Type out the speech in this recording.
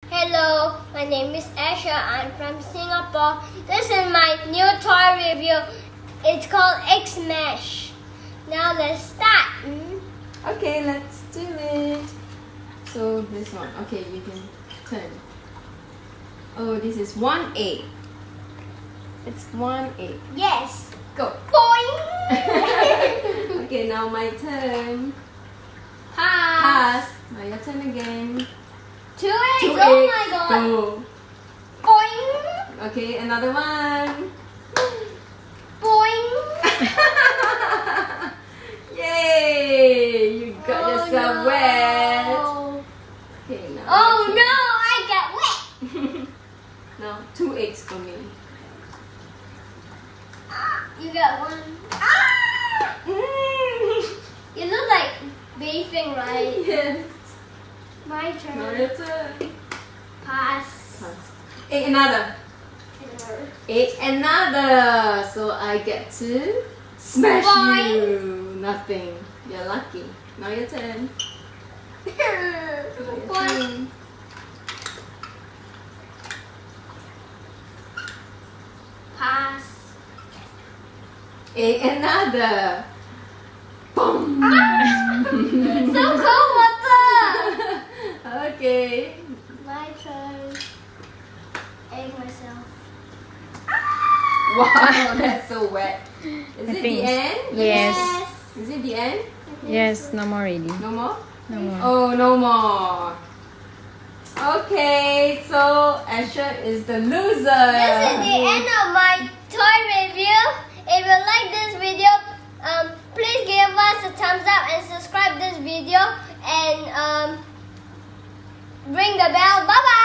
Hello, my name is Asha. I'm from Singapore. This is my new toy review. It's called X-Mesh. Now let's start. Okay, let's do it. So this one, okay, you can turn. Oh, this is 1A. It's 1A. Yes. Go. Boing. Okay, now my turn. Pass. Now your turn again. 2 eggs. 2 Oh eggs. my god. Go. Boing. Okay, another one. Boing. Yay! You got yourself no. wet. Okay, now. Oh no, I got wet. Now 2 eggs for me. You got one. You look like beefing, right? Yes. My Now turn. your turn. Pass. Pass. Egg another. Egg another. So I get to smash Boing. you. Nothing. You're lucky. Now your turn. Your One. turn. Pass. Egg another. Boom. So cold water. Okay. My turn. Egg myself. Wow, that's so wet. Is I it think the end? Yes. Is it the end? Yes, no more already. No more? No more. Oh, no more. Okay, so Asher is the loser. This is the end of my toy review. If you like this video, please give us a thumbs up and subscribe this video and ring the bell. Bye bye.